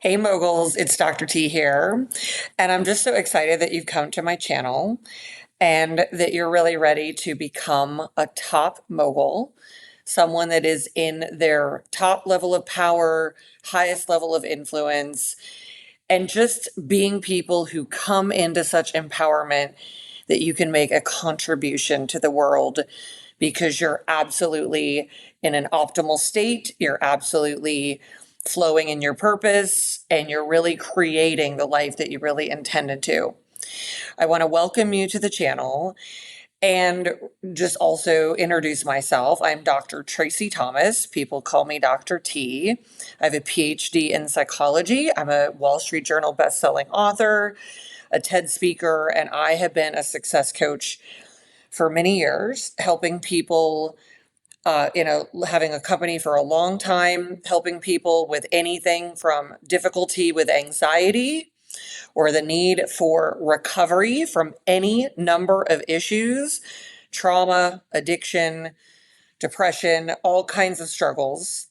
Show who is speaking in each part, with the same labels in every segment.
Speaker 1: Hey moguls, it's Dr. T here, and I'm just so excited that you've come to my channel and that you're really ready to become a top mogul, someone that is in their top level of power, highest level of influence, and just being people who come into such empowerment that you can make a contribution to the world because you're absolutely in an optimal state, you're absolutely flowing in your purpose, and you're really creating the life that you really intended to. I want to welcome you to the channel and just also introduce myself. I'm Dr. Tracy Thomas. People call me Dr. T. I have a PhD in psychology. I'm a Wall Street Journal bestselling author, a TED speaker, and I have been a success coach for many years, helping people having a company for a long time, helping people with anything from difficulty with anxiety or the need for recovery from any number of issues, trauma, addiction, depression, all kinds of struggles,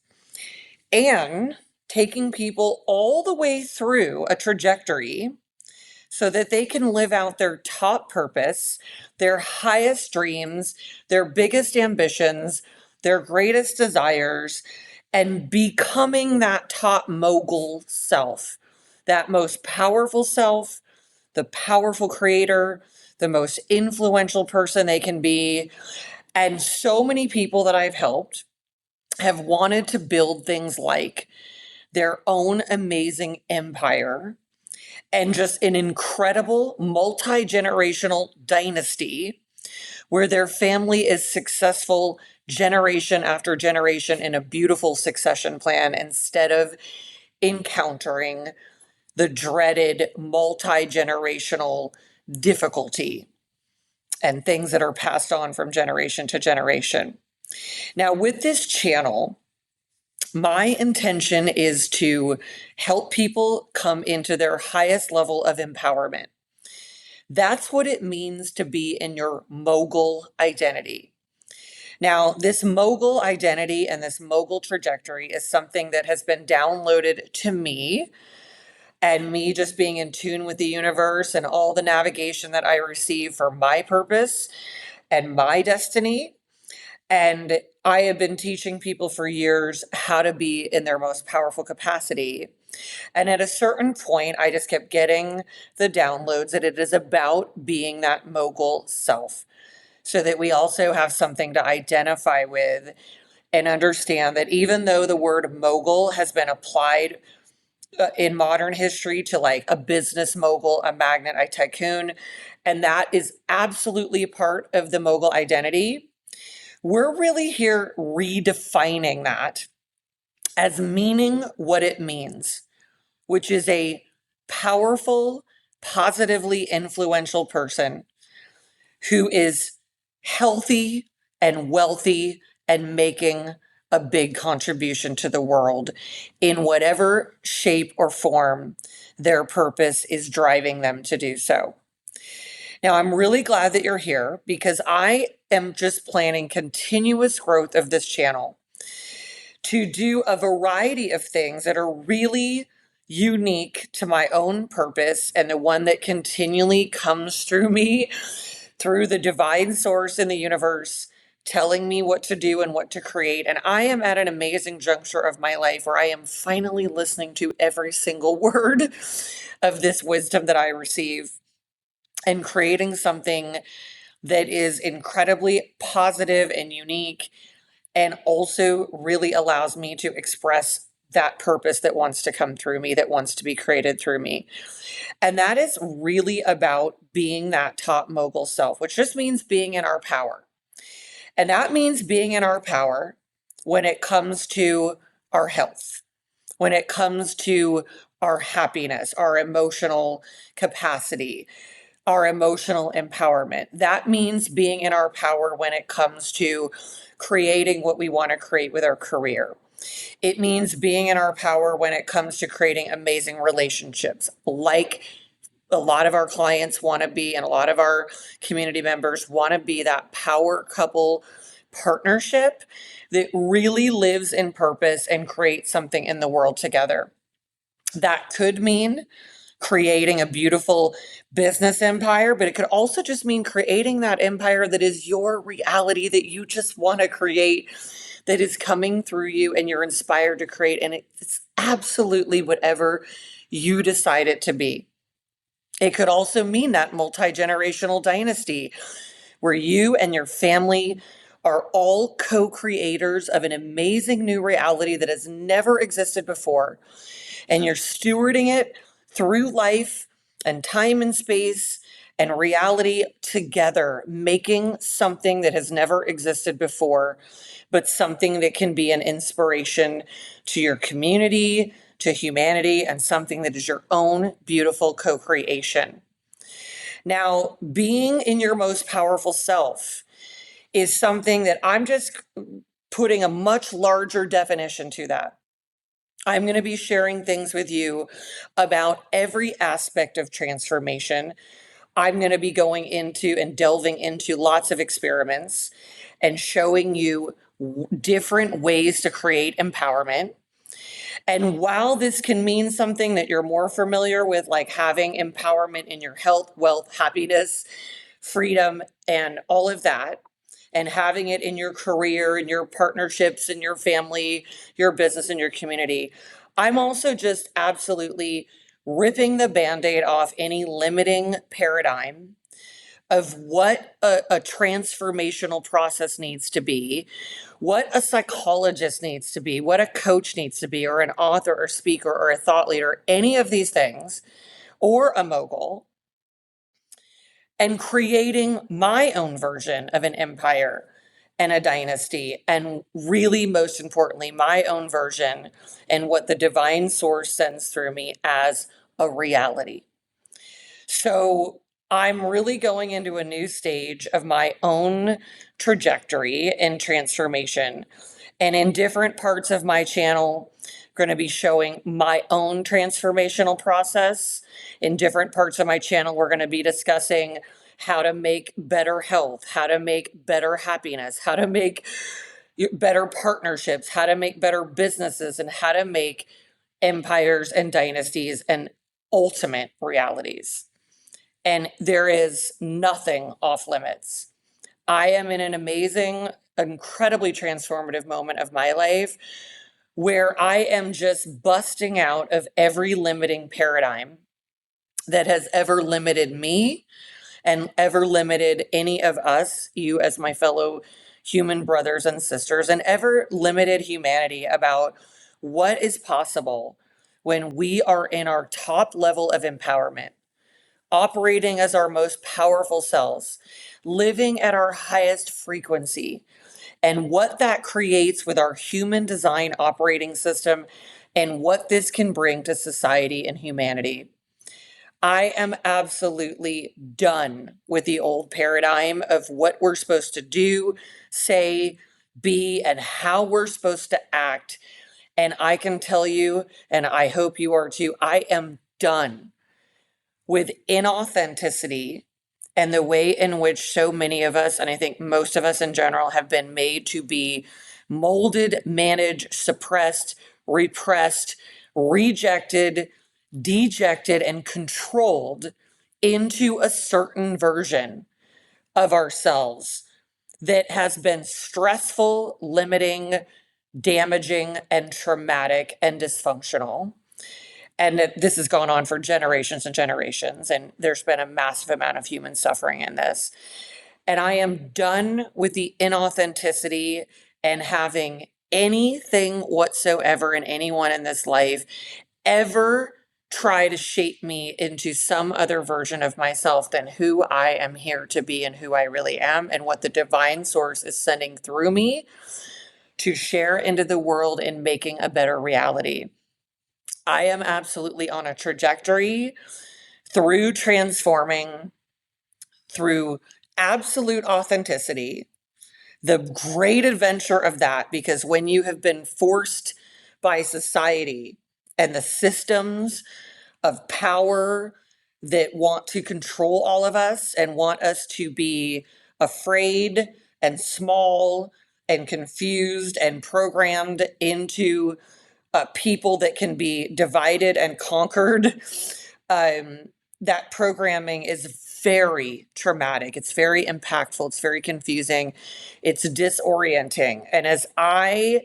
Speaker 1: and taking people all the way through a trajectory so that they can live out their top purpose, their highest dreams, their biggest ambitions, their greatest desires, and becoming that top mogul self, that most powerful self, the powerful creator, the most influential person they can be. And so many people that I've helped have wanted to build things like their own amazing empire and just an incredible multi-generational dynasty where their family is successful generation after generation in a beautiful succession plan instead of encountering the dreaded multi-generational difficulty and things that are passed on from generation to generation. Now, with this channel, my intention is to help people come into their highest level of empowerment. That's what it means to be in your mogul identity. Now, this mogul identity and this mogul trajectory is something that has been downloaded to me, and me just being in tune with the universe and all the navigation that I receive for my purpose and my destiny. And I have been teaching people for years how to be in their most powerful capacity. And at a certain point, I just kept getting the downloads that it is about being that mogul self, so that we also have something to identify with and understand that even though the word mogul has been applied in modern history to like a business mogul, a magnate, a tycoon, and that is absolutely a part of the mogul identity, we're really here redefining that as meaning what it means, which is a powerful, positively influential person who is healthy and wealthy and making a big contribution to the world in whatever shape or form their purpose is driving them to do so. Now, I'm really glad that you're here because I am just planning continuous growth of this channel to do a variety of things that are really unique to my own purpose and the one that continually comes through me, through the divine source in the universe, telling me what to do and what to create. And I am at an amazing juncture of my life where I am finally listening to every single word of this wisdom that I receive and creating something that is incredibly positive and unique, and also really allows me to express that purpose that wants to come through me, that wants to be created through me. And that is really about being that top mogul self, which just means being in our power. And that means being in our power when it comes to our health, when it comes to our happiness, our emotional capacity, our emotional empowerment. That means being in our power when it comes to creating what we want to create with our career. It means being in our power when it comes to creating amazing relationships, like a lot of our clients want to be, and a lot of our community members want to be, that power couple partnership that really lives in purpose and creates something in the world together. That could mean creating a beautiful business empire, but it could also just mean creating that empire that is your reality that you just want to create, that is coming through you and you're inspired to create. And it's absolutely whatever you decide it to be. It could also mean that multi-generational dynasty where you and your family are all co-creators of an amazing new reality that has never existed before. And you're stewarding it through life and time and space and reality together, making something that has never existed before, but something that can be an inspiration to your community, to humanity, and something that is your own beautiful co-creation. Now, being in your most powerful self is something that I'm just putting a much larger definition to that. I'm going to be sharing things with you about every aspect of transformation. I'm going to be going into and delving into lots of experiments and showing you different ways to create empowerment. And while this can mean something that you're more familiar with, like having empowerment in your health, wealth, happiness, freedom, and all of that, and having it in your career, in your partnerships, in your family, your business, and your community, I'm also just absolutely ripping the Band-Aid off any limiting paradigm of what a transformational process needs to be, what a psychologist needs to be, what a coach needs to be, or an author or speaker or a thought leader, any of these things, or a mogul, and creating my own version of an empire and a dynasty. And really, most importantly, my own version and what the divine source sends through me as a reality. So I'm really going into a new stage of my own trajectory and transformation. And in different parts of my channel, going to be showing my own transformational process. In different parts of my channel, we're going to be discussing how to make better health, how to make better happiness, how to make better partnerships, how to make better businesses, and how to make empires and dynasties and ultimate realities. And there is nothing off limits. I am in an amazing, incredibly transformative moment of my life where I am just busting out of every limiting paradigm that has ever limited me and ever limited any of us, you as my fellow human brothers and sisters, and ever limited humanity about what is possible when we are in our top level of empowerment, operating as our most powerful selves, living at our highest frequency, and what that creates with our human design operating system and what this can bring to society and humanity. I am absolutely done with the old paradigm of what we're supposed to do, say, be, and how we're supposed to act. And I can tell you, and I hope you are too, I am done with inauthenticity and the way in which so many of us, and I think most of us in general, have been made to be molded, managed, suppressed, repressed, rejected, dejected, and controlled into a certain version of ourselves that has been stressful, limiting, damaging, and traumatic and dysfunctional. And this has gone on for generations and generations, and there's been a massive amount of human suffering in this. And I am done with the inauthenticity and having anything whatsoever in anyone in this life ever try to shape me into some other version of myself than who I am here to be and who I really am, and what the divine source is sending through me to share into the world in making a better reality. I am absolutely on a trajectory through transforming, through absolute authenticity, the great adventure of that, because when you have been forced by society and the systems of power that want to control all of us and want us to be afraid and small and confused and programmed into people that can be divided and conquered. That programming is very traumatic. It's very impactful. It's very confusing. It's disorienting. And as I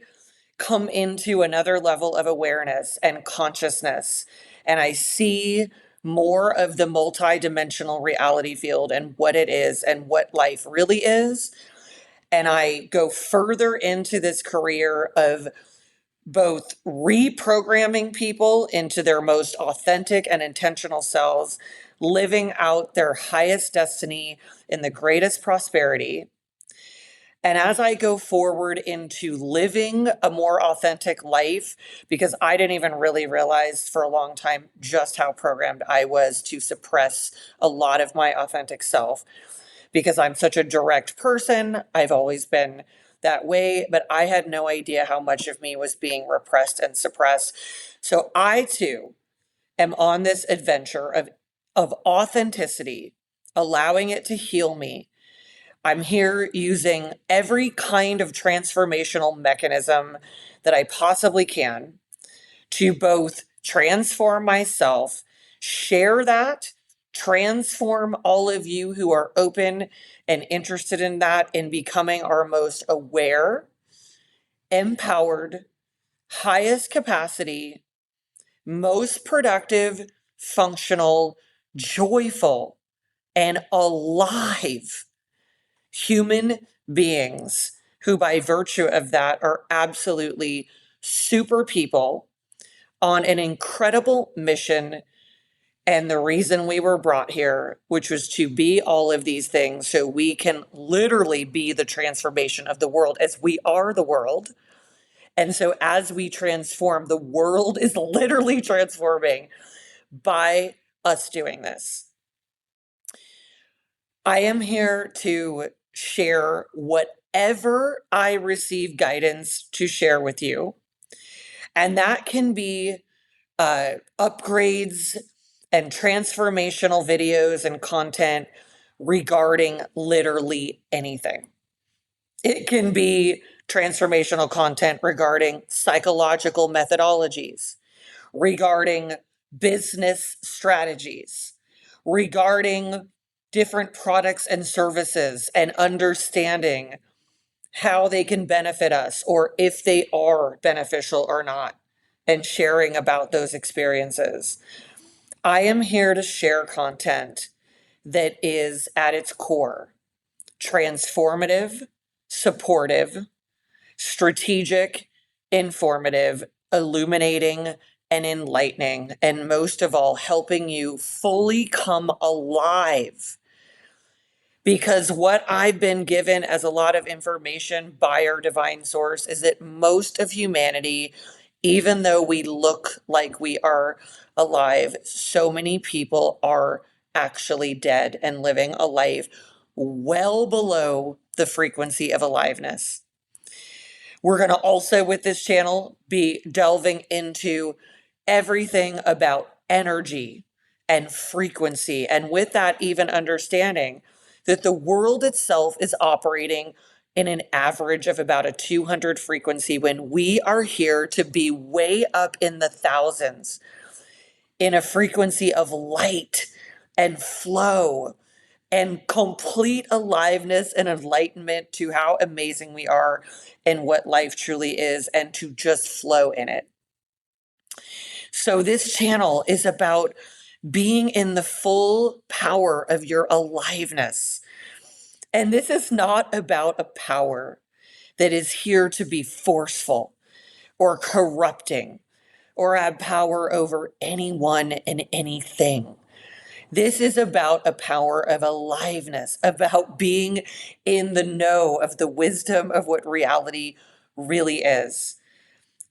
Speaker 1: come into another level of awareness and consciousness, and I see more of the multidimensional reality field and what it is and what life really is, and I go further into this career of both reprogramming people into their most authentic and intentional selves, living out their highest destiny in the greatest prosperity. And as I go forward into living a more authentic life, because I didn't even really realize for a long time just how programmed I was to suppress a lot of my authentic self, because I'm such a direct person. I've always been that way, but I had no idea how much of me was being repressed and suppressed. So I too am on this adventure of authenticity, allowing it to heal me. I'm here using every kind of transformational mechanism that I possibly can to both transform myself, share that, transform all of you who are open and interested in that, in becoming our most aware, empowered, highest capacity, most productive, functional, joyful, and alive human beings who, by virtue of that, are absolutely super people on an incredible mission. And the reason we were brought here, which was to be all of these things so we can literally be the transformation of the world, as we are the world. And so as we transform, the world is literally transforming by us doing this. I am here to share whatever I receive guidance to share with you. And that can be upgrades and transformational videos and content regarding literally anything. It can be transformational content regarding psychological methodologies, regarding business strategies, regarding different products and services, and understanding how they can benefit us or if they are beneficial or not, and sharing about those experiences. I am here to share content that is at its core transformative, supportive, strategic, informative, illuminating, and enlightening, and most of all, helping you fully come alive. Because what I've been given as a lot of information by our divine source is that most of humanity, even though we look like we are alive, so many people are actually dead and living a life well below the frequency of aliveness. We're going to also, with this channel, be delving into everything about energy and frequency. And with that, even understanding that the world itself is operating in an average of about a 200 frequency, when we are here to be way up in the thousands in a frequency of light and flow and complete aliveness and enlightenment to how amazing we are and what life truly is, and to just flow in it. So this channel is about being in the full power of your aliveness. And this is not about a power that is here to be forceful or corrupting or have power over anyone and anything. This is about a power of aliveness, about being in the know of the wisdom of what reality really is.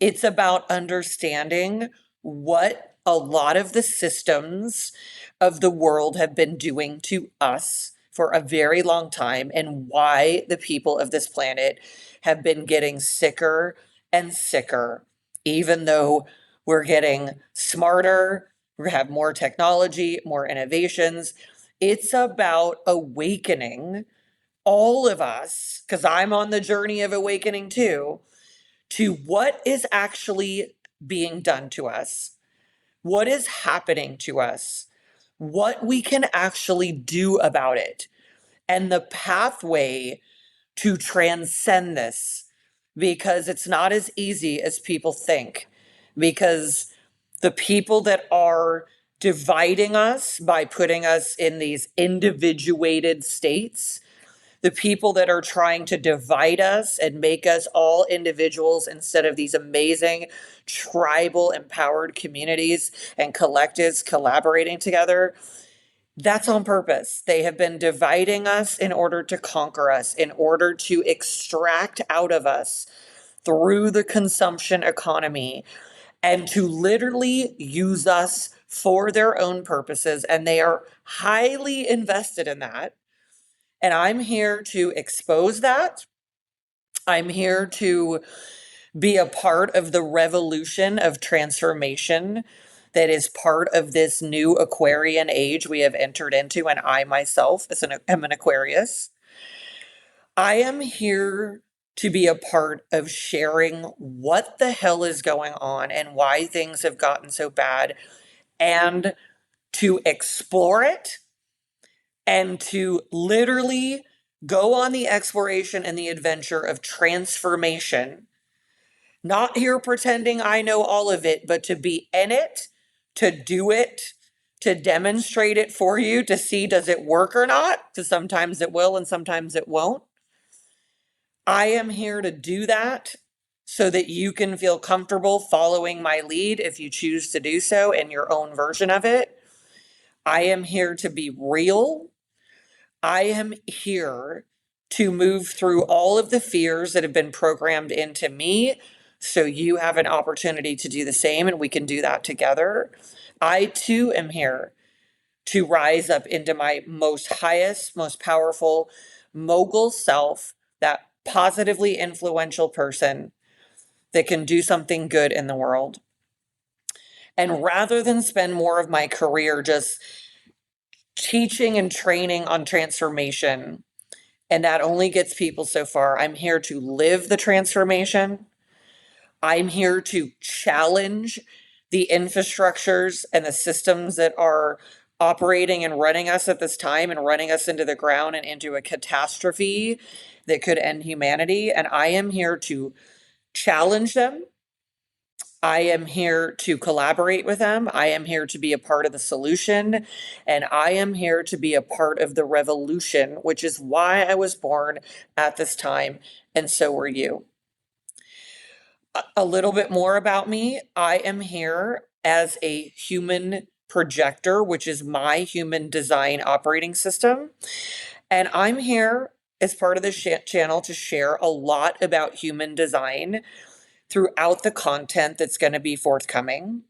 Speaker 1: It's about understanding what a lot of the systems of the world have been doing to us for a very long time, and why the people of this planet have been getting sicker and sicker, even though we're getting smarter, we have more technology, more innovations. It's about awakening all of us, because I'm on the journey of awakening too, to what is actually being done to us, what is happening to us, what we can actually do about it, and the pathway to transcend this, because it's not as easy as people think. Because the people that are dividing us by putting us in these individuated states, the people that are trying to divide us and make us all individuals instead of these amazing tribal empowered communities and collectives collaborating together, that's on purpose. They have been dividing us in order to conquer us, in order to extract out of us through the consumption economy, and to literally use us for their own purposes. And they are highly invested in that. And I'm here to expose that. I'm here to be a part of the revolution of transformation that is part of this new Aquarian age we have entered into. And I myself am an Aquarius. I am here to be a part of sharing what the hell is going on and why things have gotten so bad, and to explore it, and to literally go on the exploration and the adventure of transformation. Not here pretending I know all of it, but to be in it, to do it, to demonstrate it for you, to see does it work or not, because sometimes it will and sometimes it won't. I am here to do that so that you can feel comfortable following my lead if you choose to do so in your own version of it. I am here to be real. I am here to move through all of the fears that have been programmed into me so you have an opportunity to do the same, and we can do that together. I too am here to rise up into my most highest, most powerful mogul self, that positively influential person that can do something good in the world. And rather than spend more of my career just teaching and training on transformation, and that only gets people so far, I'm here to live the transformation. I'm here to challenge the infrastructures and the systems that are operating and running us at this time and running us into the ground and into a catastrophe that could end humanity. And I am here to challenge them. I am here to collaborate with them. I am here to be a part of the solution. And I am here to be a part of the revolution, which is why I was born at this time. And so were you. A little bit more about me. I am here as a human projector, which is my human design operating system. And I'm here as part of this channel to share a lot about human design throughout the content that's going to be forthcoming,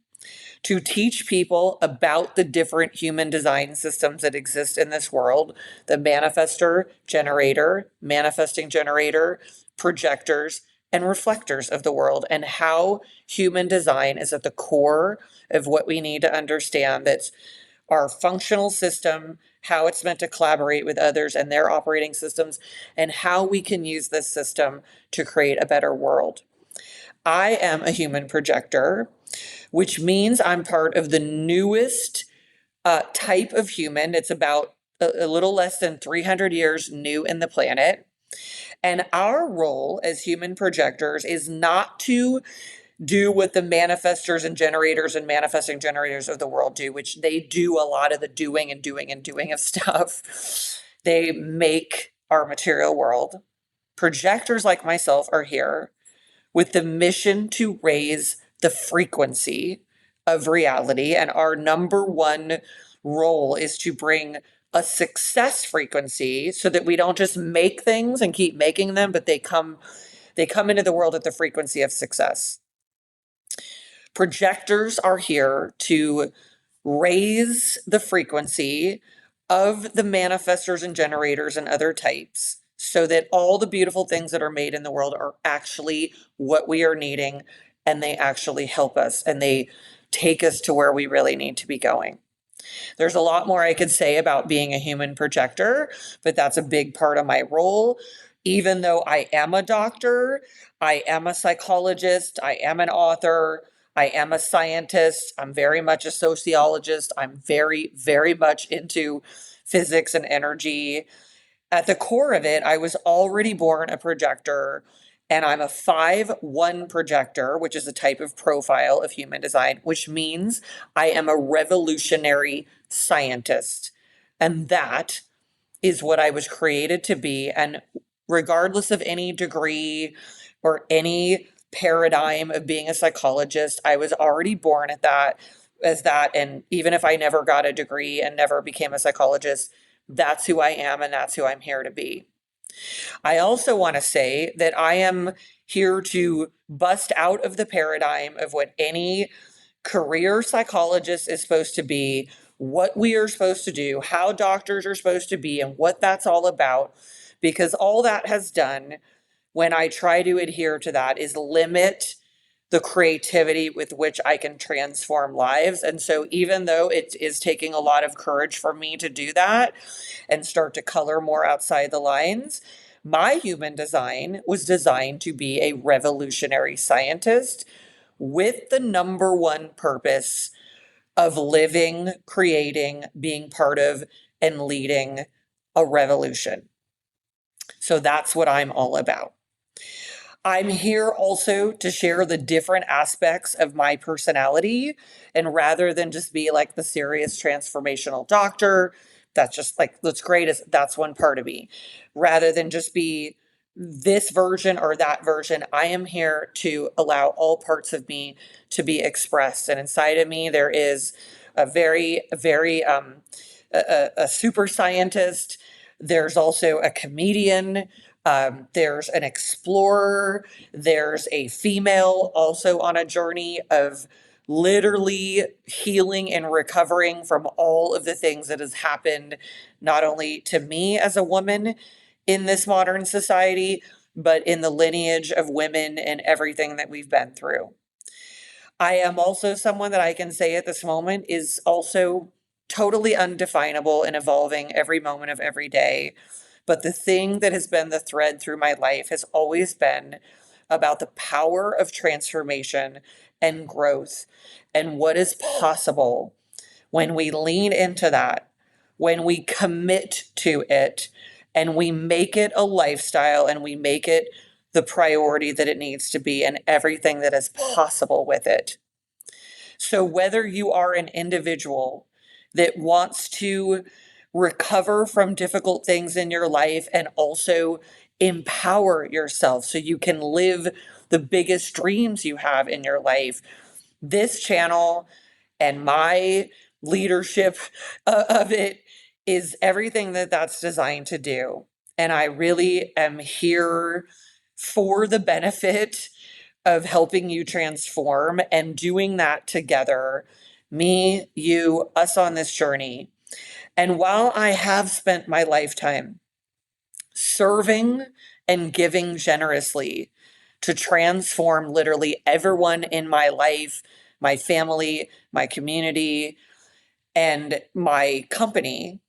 Speaker 1: to teach people about the different human design systems that exist in this world: the manifestor, generator, manifesting generator, projectors, and reflectors of the world, and how human design is at the core of what we need to understand. That's our functional system, how it's meant to collaborate with others and their operating systems, and how we can use this system to create a better world. I am a human projector, which means I'm part of the newest type of human. It's about a little less than 300 years new in the planet. And our role as human projectors is not to do what the manifestors and generators and manifesting generators of the world do, which they do a lot of the doing and doing and doing of stuff. They make our material world. Projectors like myself are here with the mission to raise the frequency of reality. And our number one role is to bring a success frequency so that we don't just make things and keep making them, but they come into the world at the frequency of success. Projectors are here to raise the frequency of the manifestors and generators and other types so that all the beautiful things that are made in the world are actually what we are needing, and they actually help us and they take us to where we really need to be going. There's a lot more I could say about being a human projector, but that's a big part of my role. Even though I am a doctor, I am a psychologist, I am an author, I am a scientist. I'm very much a sociologist. I'm very, very much into physics and energy. At the core of it, I was already born a projector, and I'm a 5-1 projector, which is a type of profile of human design, which means I am a revolutionary scientist. And that is what I was created to be. And regardless of any degree or any paradigm of being a psychologist, I was already born at that as that. And even if I never got a degree and never became a psychologist, that's who I am and that's who I'm here to be. I also want to say that I am here to bust out of the paradigm of what any career psychologist is supposed to be, what we are supposed to do, how doctors are supposed to be, and what that's all about. Because all that has done when I try to adhere to that is limit the creativity with which I can transform lives. And so, even though it is taking a lot of courage for me to do that and start to color more outside the lines, my human design was designed to be a revolutionary scientist with the number one purpose of living, creating, being part of, and leading a revolution. So that's what I'm all about. I'm here also to share the different aspects of my personality. And rather than just be like the serious transformational doctor, that's just like, that's great. That's one part of me. Rather than just be this version or that version, I am here to allow all parts of me to be expressed. And inside of me, there is a a super scientist. There's also a comedian. There's an explorer. There's a female also on a journey of literally healing and recovering from all of the things that has happened, not only to me as a woman in this modern society, but in the lineage of women and everything that we've been through. I am also someone that I can say at this moment is also totally undefinable and evolving every moment of every day. But the thing that has been the thread through my life has always been about the power of transformation and growth and what is possible when we lean into that, when we commit to it, and we make it a lifestyle and we make it the priority that it needs to be and everything that is possible with it. So, whether you are an individual that wants to recover from difficult things in your life and also empower yourself so you can live the biggest dreams you have in your life, this channel and my leadership of it is everything that that's designed to do. And I really am here for the benefit of helping you transform and doing that together, me, you, us on this journey. And while I have spent my lifetime serving and giving generously to transform literally everyone in my life, my family, my community, and my company,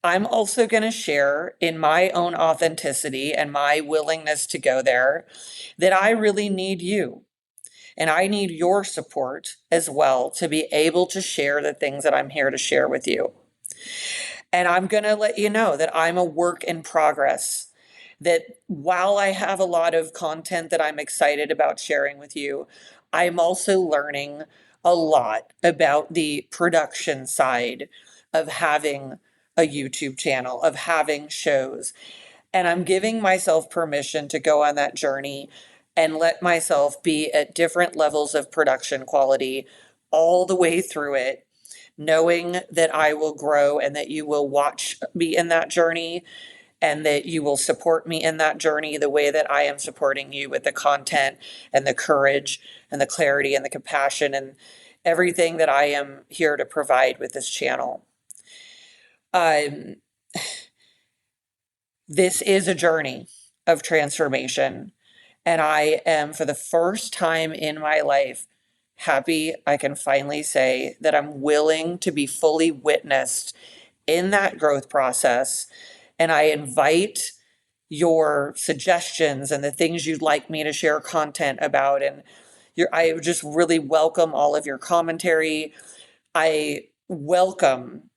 Speaker 1: I'm also going to share in my own authenticity and my willingness to go there that I really need you. And I need your support as well to be able to share the things that I'm here to share with you. And I'm going to let you know that I'm a work in progress. That while I have a lot of content that I'm excited about sharing with you, I'm also learning a lot about the production side of having a YouTube channel, of having shows. And I'm giving myself permission to go on that journey and let myself be at different levels of production quality all the way through it, knowing that I will grow and that you will watch me in that journey and that you will support me in that journey the way that I am supporting you with the content and the courage and the clarity and the compassion and everything that I am here to provide with this channel. This is a journey of transformation. And I am, for the first time in my life, happy I can finally say that I'm willing to be fully witnessed in that growth process. And I invite your suggestions and the things you'd like me to share content about and I just really welcome all of your commentary. I welcome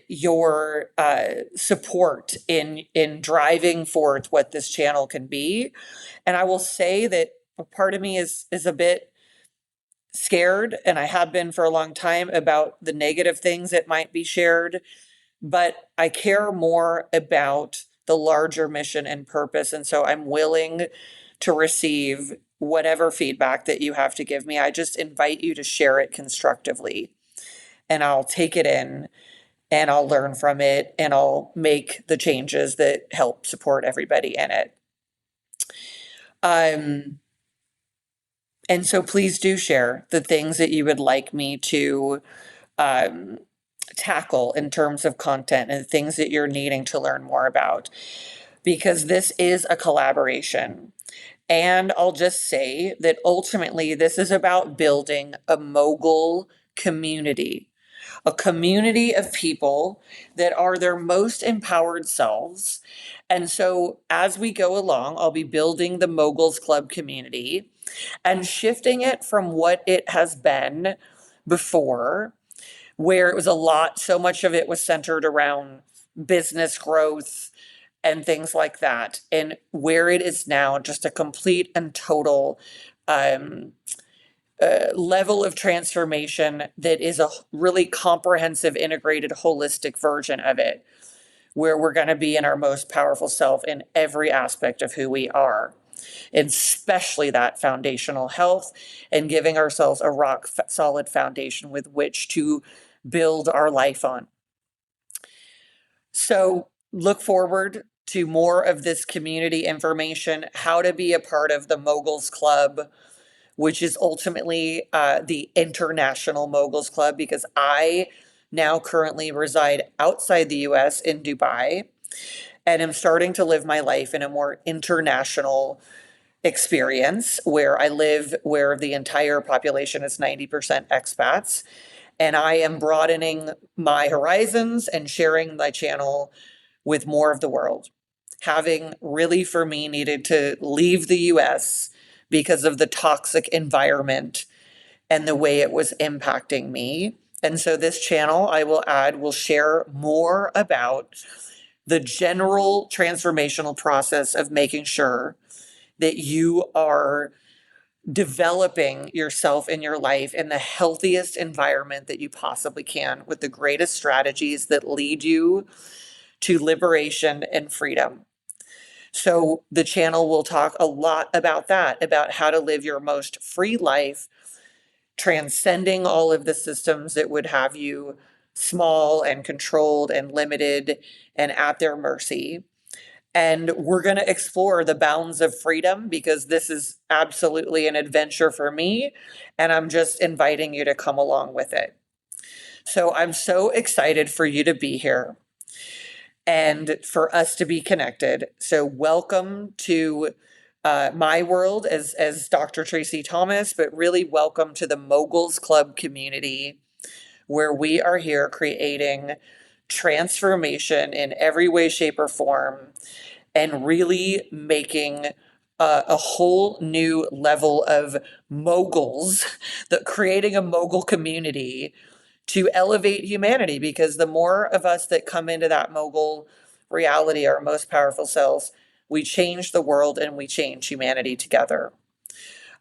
Speaker 1: your support in driving forth what this channel can be. And I will say that a part of me is a bit scared, and I have been for a long time, about the negative things that might be shared, but I care more about the larger mission and purpose. And so I'm willing to receive whatever feedback that you have to give me. I just invite you to share it constructively, and I'll take it in and I'll learn from it and I'll make the changes that help support everybody in it. And so please do share the things that you would like me to tackle in terms of content and things that you're needing to learn more about, because this is a collaboration. And I'll just say that ultimately this is about building a mogul community, a community of people that are their most empowered selves. And so as we go along, I'll be building the Moguls Club community and shifting it from what it has been before, where it was so much of it was centered around business growth and things like that, and where it is now just a complete and total level of transformation that is a really comprehensive, integrated, holistic version of it, where we're going to be in our most powerful self in every aspect of who we are, especially that foundational health, and giving ourselves a rock solid foundation with which to build our life on. So look forward to more of this community information, how to be a part of the Moguls Club, which is ultimately the International Moguls Club, because I now currently reside outside the US in Dubai and am starting to live my life in a more international experience where I live, where the entire population is 90% expats. And I am broadening my horizons and sharing my channel with more of the world. Having really, for me, needed to leave the US because of the toxic environment and the way it was impacting me. And so this channel, I will add, will share more about the general transformational process of making sure that you are developing yourself in your life in the healthiest environment that you possibly can, with the greatest strategies that lead you to liberation and freedom. So the channel will talk a lot about that, about how to live your most free life, transcending all of the systems that would have you small and controlled and limited and at their mercy. And we're going to explore the bounds of freedom, because this is absolutely an adventure for me, and I'm just inviting you to come along with it. So I'm so excited for you to be here and for us to be connected. So welcome to my world as Dr. Tracy Thomas, but really welcome to the Moguls Club community, where we are here creating transformation in every way, shape, or form, and really making a whole new level of moguls, creating a mogul community to elevate humanity. Because the more of us that come into that mogul reality, our most powerful selves, we change the world and we change humanity together.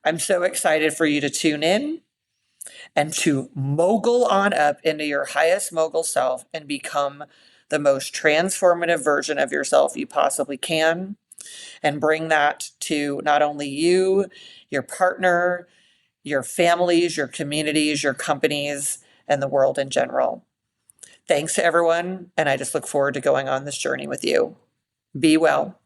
Speaker 1: I'm so excited for you to tune in and to mogul on up into your highest mogul self and become the most transformative version of yourself you possibly can, and bring that to not only you, your partner, your families, your communities, your companies, and the world in general. Thanks to everyone, and I just look forward to going on this journey with you. Be well.